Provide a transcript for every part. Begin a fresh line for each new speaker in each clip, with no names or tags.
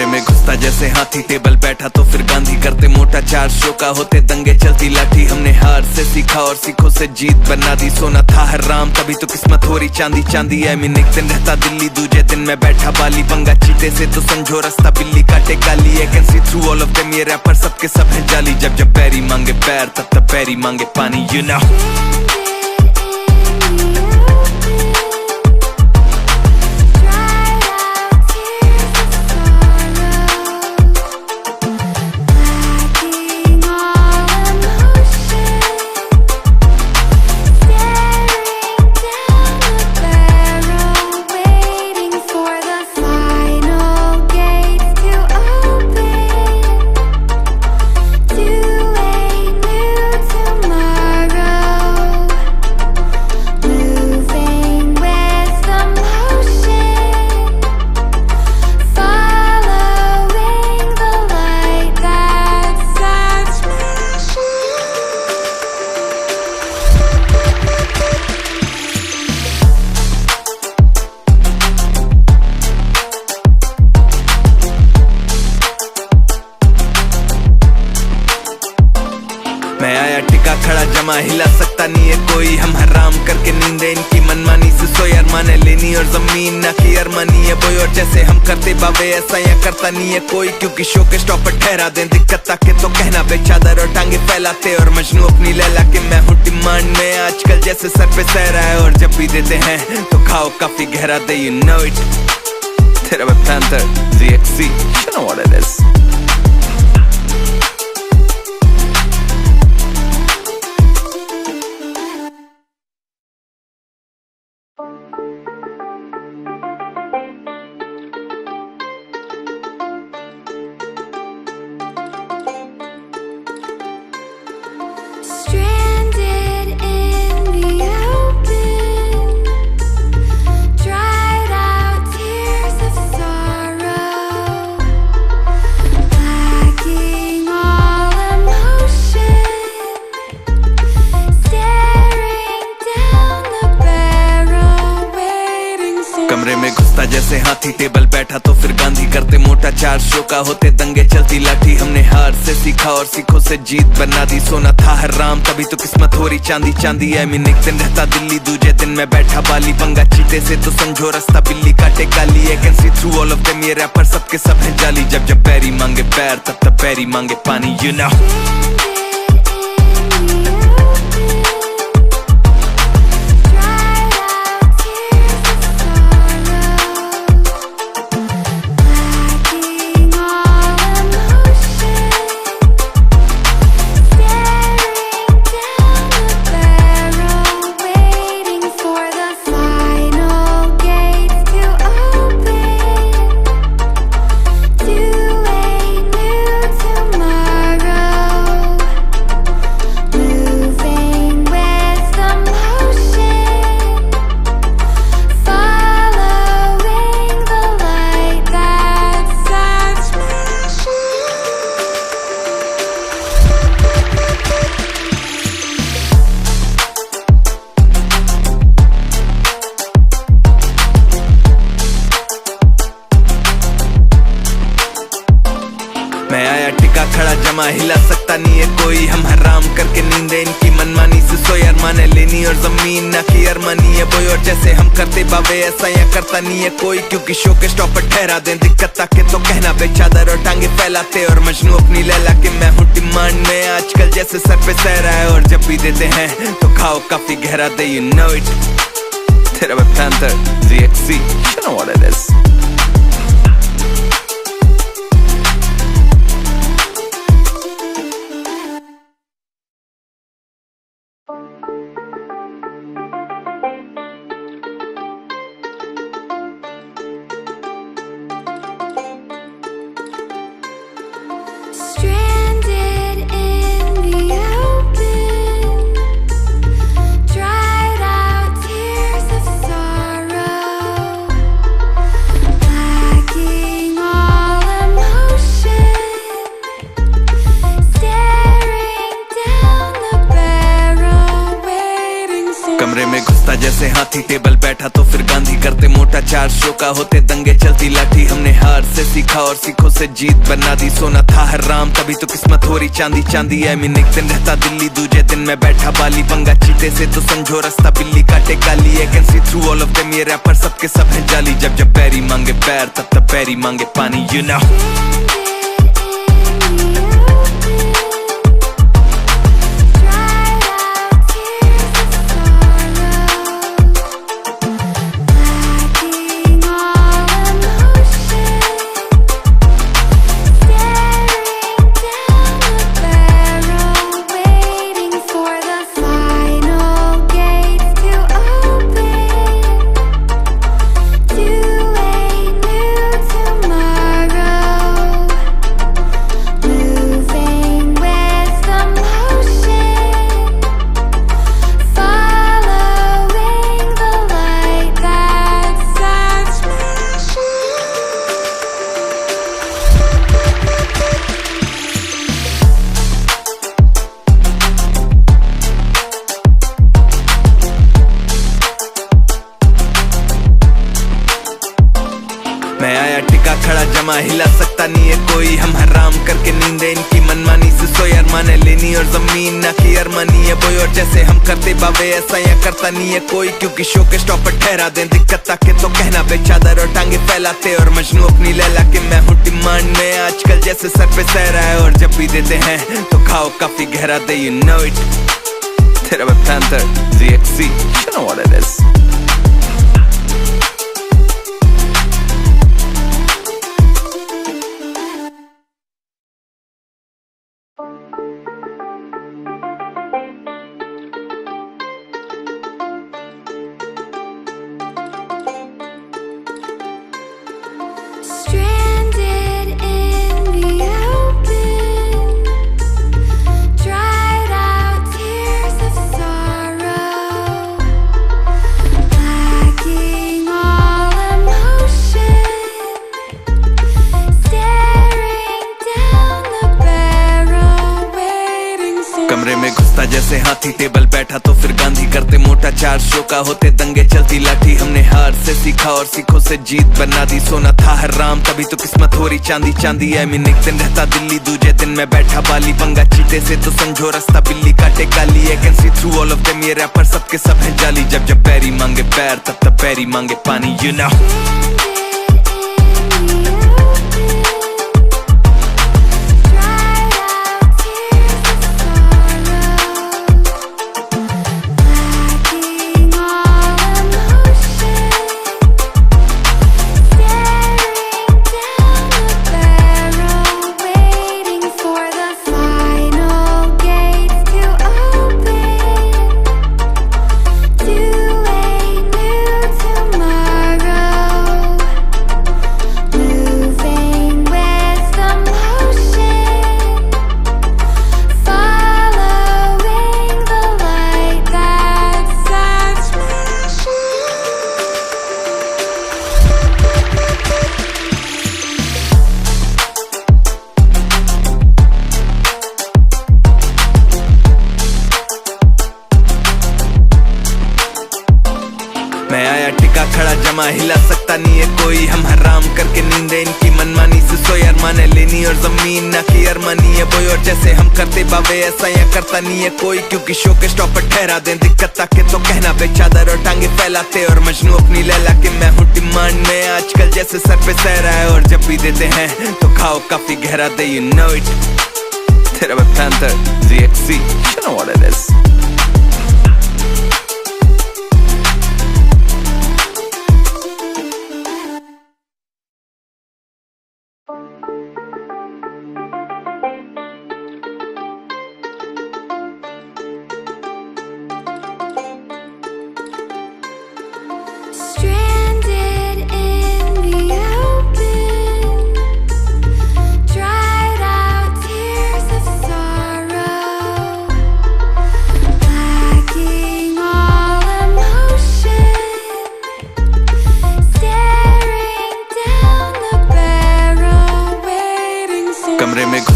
कमरे में घुसता जैसे हाथी, टेबल बैठा तो फिर गांधी, करते मोटा चार शो का होते दंगे, चलती लाठी। हमने हार से सीखा और सीखों से जीत बना दी, सोना था हराम तभी तो किस्मत हो रही चांदी चांदी। आई मीन एक दिन रहता दिल्ली, दूजे दिन मैं बैठा बाली, पंगा चीते से तो समझो रास्ता बिल्ली काटे काली। I can see through all of them, ये रैपर सबके सब है जाली। जब जब पैरी मांगे पैर तब तब पैरी मांगे पानी, यू नो। मैं आया टिका खड़ा जमा, हिला सकता नहीं है कोई। हम हराम करके नींदे इनकी मनमानी से सोई, अरमाने लेनी और जमीन ना की अरमानी है बोई। और जैसे हम करते बाबे ऐसा या करता नहीं है कोई, क्योंकि शो के स्टॉप पर ठहरा दें दिक्कत ताके तो कहना बेचादर और टांगे फैलाते। और मजनू अपनी लैला के मैं हूँ डिमांड में, आजकल जैसे सर पे सहरा है। और जब भी देते हैं तो खाओ काफी गहरा दे, यू नो इट। तेरा मैं panther ZXC, you know what it is. कमरे में घुसता जैसे हाथी, टेबल बैठा तो फिर गांधी, करते मोटा चार शो का होते दंगे, चलती लाठी। हमने हार से सीखा और सीखों से जीत बना दी, सोना था हराम तभी तो किस्मत हो रही चांदी चांदी। आई मीन एक दिन रहता दिल्ली, दूजे दिन मैं बैठा बाली, पंगा चीते से तो समझो रास्ता बिल्ली काटे काली। I can see through all of them, ये रैपर सबके सब है जाली। जब जब पैरी मांगे पैर तब तब पैरी मांगे पानी, यू नो। मैं आया टिका खड़ा जमा, हिला सकता नहीं है कोई। हम हराम करके नींदे इनकी मनमानी से सोई, अरमाने लेनी और जमीन ना की अरमानी है बोई। और जैसे हम करते बाबे ऐसा या करता नहीं है कोई, क्योंकि शो के स्टॉप पर ठहरा दें दिक्कत ताके तो कहना बेचादर और टांगे फैलाते। और मजनू अपनी लैला के मैं हूँ डिमांड में, आजकल जैसे सर पे सहरा है। और जब भी देते हैं तो खाओ काफी गहरा दे, यू नो इट। तेरा मैं panther ZXC, you know what it is. कमरे में घुसता जैसे हाथी, टेबल बैठा तो फिर गांधी, करते मोटा 400 का होते दंगे चलती लाठी। हमने हार से सीखा और सीखों से जीत बना दी। सोना था हराम तभी तो किस्मत हो रही चांदी चांदी। आई मीन एक दिन रहता दिल्ली दूजे दिन मैं बैठा बाली। पंगा चीते से तो समझो रास्ता बिल्ली काटे काली। I can see through all of them, ये रैपर सबके सब है जाली। जब जब बैरी मांगे पैर तब तब बैरी मांगे पानी, यू नो। मैं आया टिका खड़ा जमा, हिला सकता नहीं है कोई। हम हराम करके नींदे इनकी मनमानी से सोई। अरमाने लेनी और जमीन ना की अरमानी है बोई। और जैसे हम करते बाबे ऐसा या करता नहीं है कोई। क्योंकि शो के स्टॉपर ठहरा दें दिक्कत ताके तो कहना बे चादर और टांगे फैलाते। और मजनू अपनी लैला के मैं हूँ डिमांड में आजकल जैसे सर पे सहरा है। और जब भी देते हैं तो खाओ काफी गहरा दे, you know it। तेरा वे panther ZXC, you know what it is। कमरे में घुसता जैसे हाथी, टेबल बैठा तो फिर गांधी। करते मोटा 400 का होते दंगे चलती लाठी। हमने हार से सीखा और सीखों से जीत बना दी। सोना था हराम तभी तो किस्मत हो रही चांदी चांदी। आई मीन एक दिन रहता दिल्ली दूजे दिन मैं बैठा बाली। पंगा चीते से तो समझो रास्ता बिल्ली काटे काली। I can see through all of them, ये रैपर सबके सब है जाली। जब जब बैरी मांगे पैर तब तब बैरी मांगे पानी, यू नो। मैं आया टिका खड़ा जमा, हिला सकता नहीं है कोई। हम हराम करके नींदे इनकी मनमानी से सोई। अरमाने लेनी और जमीन ना की अरमानी है बोई। और जैसे हम करते बाबे ऐसा या करता नहीं है कोई। क्योंकि शो के स्टॉपर ठहरा दें दिक्कत ताके तो कहना बे चादर और टांगे फैलाते। और मजनू अपनी लैला के मैं हूँ डिमांड में आजकल जैसे सर पे सहरा है। और जब भी देते हैं तो खाओ काफी गहरा दे, you know it। तेरा वे panther ZXC, you know what it is।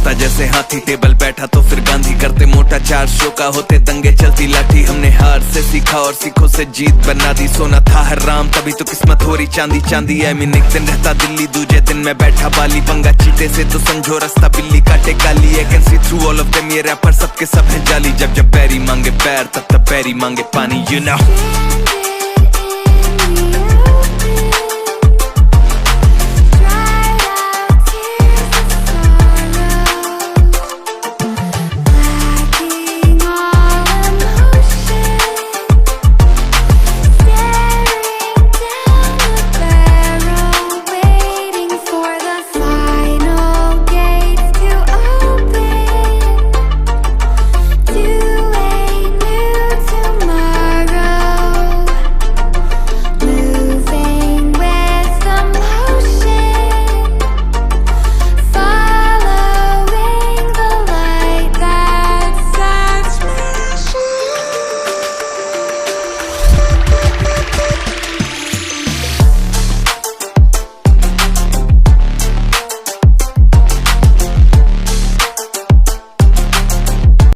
रास्ता जैसे हाथी, टेबल बैठा तो फिर गांधी, करते मोटा चार शो का, होते दंगे चलती लाठी। हमने हार से सीखा और सीखों से जीत बना दी, सोना था हराम तभी तो किस्मत हो रही चांदी चांदी। आई मीन एक दिन रहता दिल्ली, दूजे दिन मैं बैठा बाली, पंगा चीते से तो समझो रास्ता बिल्ली काटे काली। I can see through all of them, ये रैपर सबके सब है जाली। जब जब बैरी मांगे पैर तब तब बैरी मांगे पानी, you know।